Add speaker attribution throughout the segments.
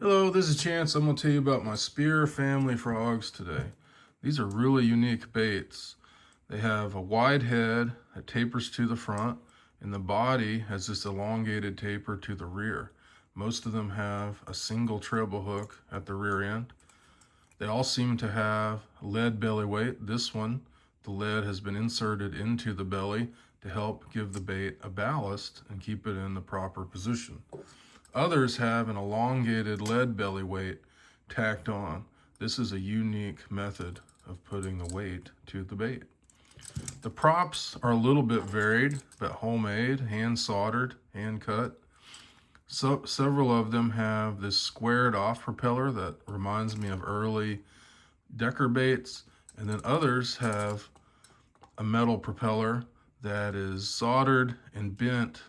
Speaker 1: Hello, this is Chance. I'm going to tell you about my Speer family frogs today. These are really unique baits. They have a wide head that tapers to the front, and the body has this elongated taper to the rear. Most of them have a single treble hook at the rear end. They all seem to have lead belly weight. This one, the lead has been inserted into the belly to help give the bait a ballast and keep it in the proper position. Others have an elongated lead belly weight tacked on. This is a unique method of putting the weight to the bait. The props are a little bit varied, but homemade, hand soldered, hand cut. So several of them have this squared off propeller that reminds me of early Decker baits, and then others have a metal propeller that is soldered and bent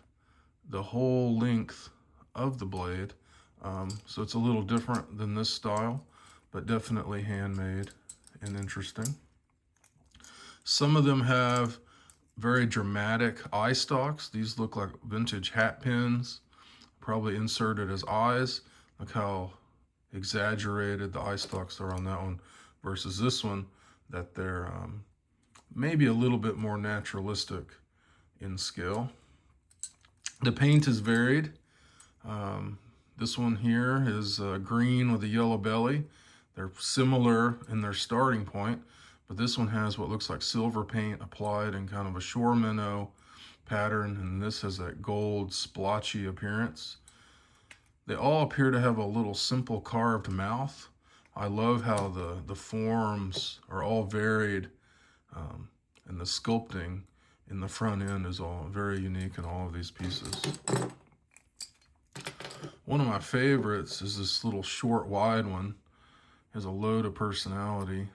Speaker 1: the whole length of the blade. So it's a little different than this style, but definitely handmade and interesting. Some of them have very dramatic eye stalks. These look like vintage hat pins, probably inserted as eyes. Look how exaggerated the eye stalks are on that one versus this one, that they're maybe a little bit more naturalistic in scale. The paint is varied. This one here is green with a yellow belly. They're similar in their starting point, but this one has what looks like silver paint applied in kind of a shore minnow pattern, and this has that gold splotchy appearance. They all appear to have a little simple carved mouth. I love how the forms are all varied, and the sculpting in the front end is all very unique in all of these pieces. One of my favorites is this little short wide one. Has a load of personality,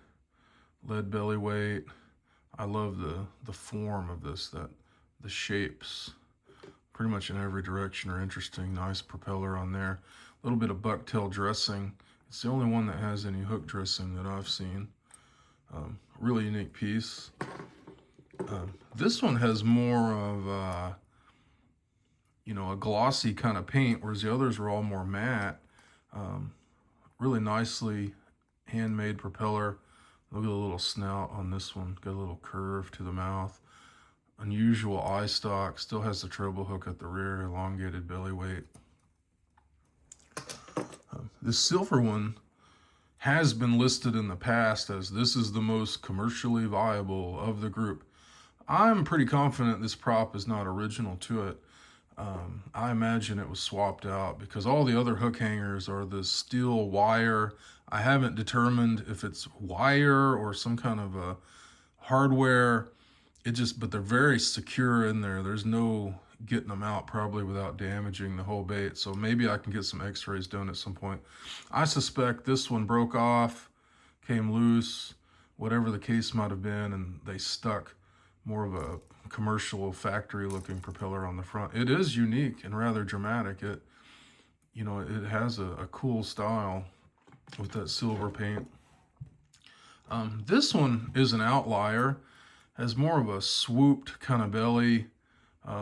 Speaker 1: lead belly weight. I love the form of this, that the shapes pretty much in every direction are interesting. Nice propeller on there. A little bit of bucktail dressing. It's the only one that has any hook dressing that I've seen. Really unique piece. This one has more of a glossy kind of paint, whereas the others were all more matte. Really nicely handmade propeller. Look at the little snout on this one. Got a little curve to the mouth. Unusual eye stalk. Still has the treble hook at the rear. Elongated belly weight. This silver one has been listed in the past as this is the most commercially viable of the group. I'm pretty confident this prop is not original to it. I imagine it was swapped out because all the other hook hangers are this steel wire. I haven't determined if it's wire or some kind of a hardware. But they're very secure in there. There's no getting them out probably without damaging the whole bait. So maybe I can get some x-rays done at some point. I suspect this one broke off, came loose, whatever the case might have been, and they stuck more of a commercial factory looking propeller on the front. It is unique and rather dramatic. It has a cool style with that silver paint. This one is an outlier, has more of a swooped kind of belly,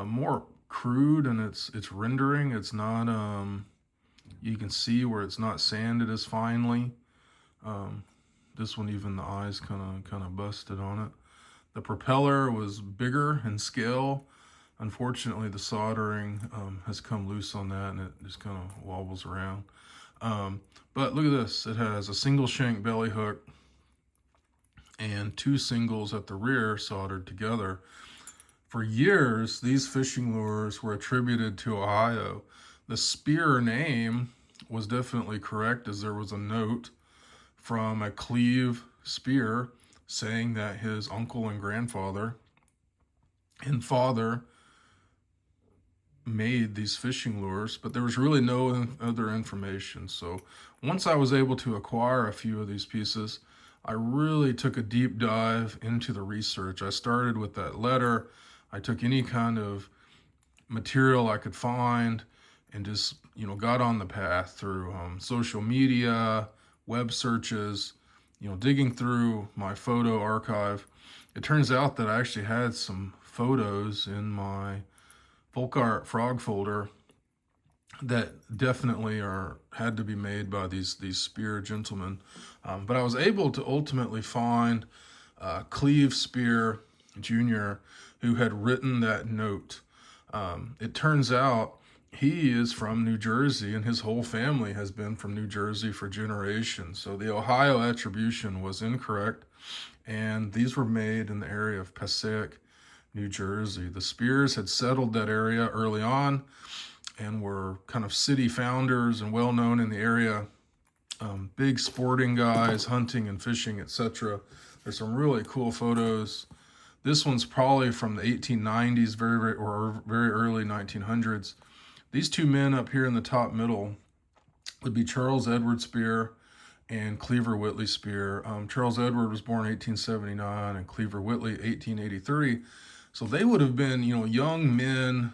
Speaker 1: more crude in its rendering. It's not, you can see where it's not sanded as finely. This one, even the eyes kind of busted on it. The propeller was bigger in scale. Unfortunately, the soldering has come loose on that, and it just kind of wobbles around. But look at this. It has a single shank belly hook and two singles at the rear soldered together. For years, these fishing lures were attributed to Ohio. The Speer name was definitely correct, as there was a note from a Cleve Speer saying that his uncle and grandfather and father made these fishing lures, but there was really no other information. So once I was able to acquire a few of these pieces, I really took a deep dive into the research. I started with that letter. I took any kind of material I could find and just, got on the path through social media, web searches, digging through my photo archive. It turns out that I actually had some photos in my folk art frog folder that definitely had to be made by these Speer gentlemen. But I was able to ultimately find Cleve Speer Jr., who had written that note. It turns out he is from New Jersey, and his whole family has been from New Jersey for generations. So the Ohio attribution was incorrect, and these were made in the area of Passaic, New Jersey. The Speers had settled that area early on and were kind of city founders and well known in the area. Big sporting guys, hunting and fishing, etc. There's some really cool photos. This one's probably from the 1890s, or very early 1900s. These two men up here in the top middle would be Charles Edward Speer and Cleaver Whitley Speer. Charles Edward was born 1879 and Cleaver Whitley 1883. So they would have been, young men,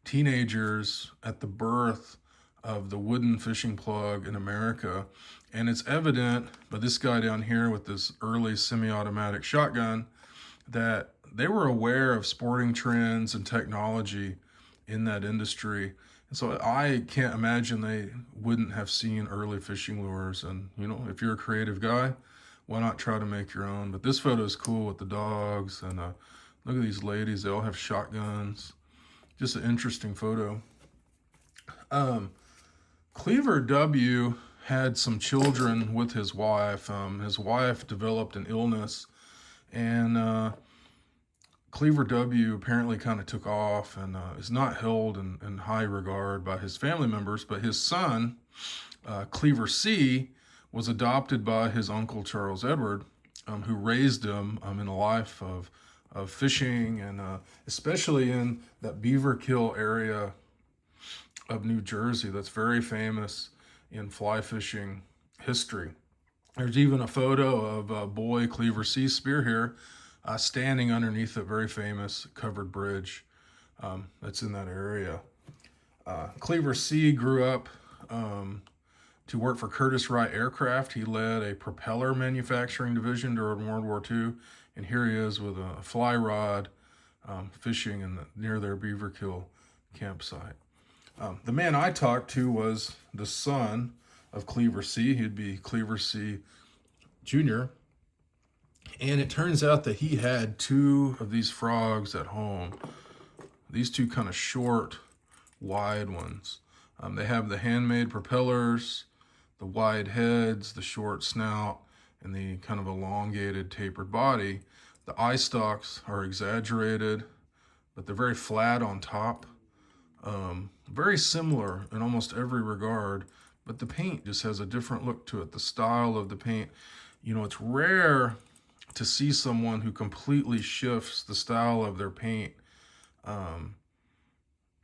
Speaker 1: teenagers at the birth of the wooden fishing plug in America. And it's evident by this guy down here with this early semi-automatic shotgun that they were aware of sporting trends and technology in that industry. And so I can't imagine they wouldn't have seen early fishing lures. And, if you're a creative guy, why not try to make your own? But this photo is cool with the dogs. And look at these ladies. They all have shotguns. Just an interesting photo. Cleaver W. had some children with his wife. His wife developed an illness, and Cleaver W. apparently kind of took off and is not held in high regard by his family members. But his son, Cleaver C., was adopted by his uncle Charles Edward, who raised him in a life of fishing, and especially in that Beaver Kill area of New Jersey that's very famous in fly fishing history. There's even a photo of boy Cleaver C. Speer here standing underneath a very famous covered bridge that's in that area. Cleaver C. grew up to work for Curtiss Wright Aircraft. He led a propeller manufacturing division during World War II. And here he is with a fly rod fishing near their Beaver Kill campsite. The man I talked to was the son of Cleaver C. He'd be Cleaver C. Jr. And it turns out that he had two of these frogs at home. These two kind of short, wide ones. They have the handmade propellers, the wide heads, the short snout, and the kind of elongated, tapered body. The eye stalks are exaggerated, but they're very flat on top. Very similar in almost every regard, but the paint just has a different look to it. The style of the paint, it's rare to see someone who completely shifts the style of their paint.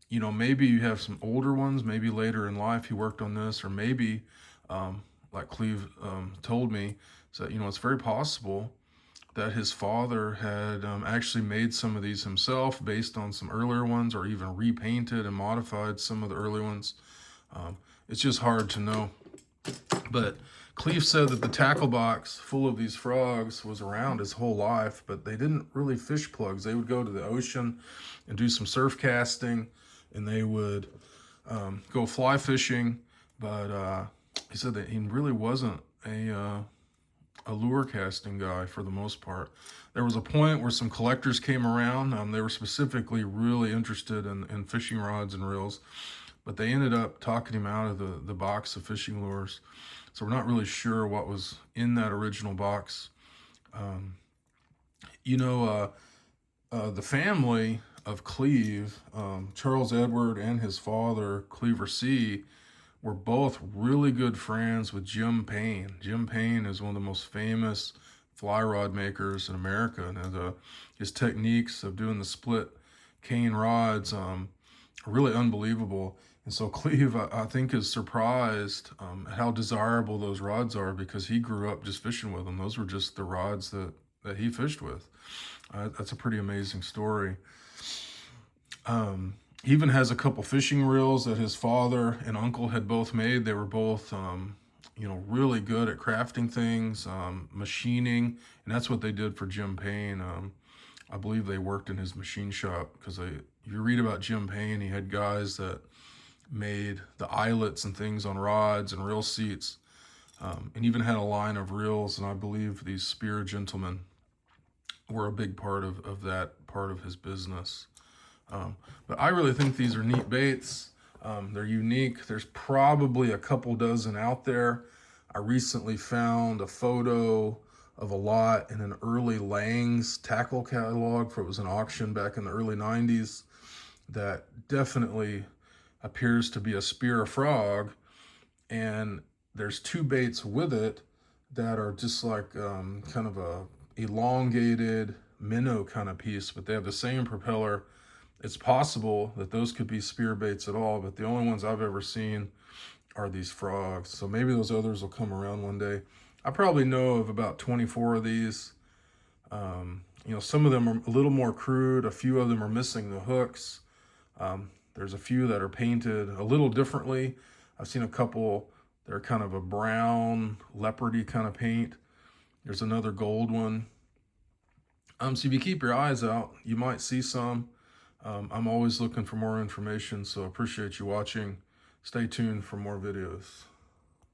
Speaker 1: Maybe you have some older ones, maybe later in life he worked on this, or maybe, like Cleve told me, so, it's very possible that his father had actually made some of these himself based on some earlier ones, or even repainted and modified some of the early ones. It's just hard to know. But Cleve said that the tackle box full of these frogs was around his whole life, but they didn't really fish plugs. They would go to the ocean and do some surf casting, and they would go fly fishing. But he said that he really wasn't a lure casting guy for the most part. There was a point where some collectors came around. They were specifically really interested in fishing rods and reels, but they ended up talking him out of the box of fishing lures. So we're not really sure what was in that original box. The family of Cleve, Charles Edward and his father, Cleaver C., were both really good friends with Jim Payne. Jim Payne is one of the most famous fly rod makers in America, and his techniques of doing the split cane rods are really unbelievable. And so Cleve, I think, is surprised at how desirable those rods are, because he grew up just fishing with them. Those were just the rods that he fished with. That's a pretty amazing story. He even has a couple fishing reels that his father and uncle had both made. They were both, really good at crafting things, machining, and that's what they did for Jim Payne. I believe they worked in his machine shop, because if you read about Jim Payne, he had guys that made the eyelets and things on rods and reel seats, and even had a line of reels. And I believe these Speer gentlemen were a big part of that part of his business. But I really think these are neat baits. They're unique. There's probably a couple dozen out there. I recently found a photo of a lot in an early Lang's tackle catalog, for it was an auction back in the early 90s, that definitely appears to be a Speer frog. And there's two baits with it that are just like kind of a elongated minnow kind of piece, but they have the same propeller. It's possible that those could be Speer baits at all, but the only ones I've ever seen are these frogs. So maybe those others will come around one day. I probably know of about 24 of these. You know, some of them are a little more crude. A few of them are missing the hooks. There's a few that are painted a little differently. I've seen a couple, they're kind of a brown, leopardy kind of paint. There's another gold one. So if you keep your eyes out, you might see some. I'm always looking for more information, so I appreciate you watching. Stay tuned for more videos.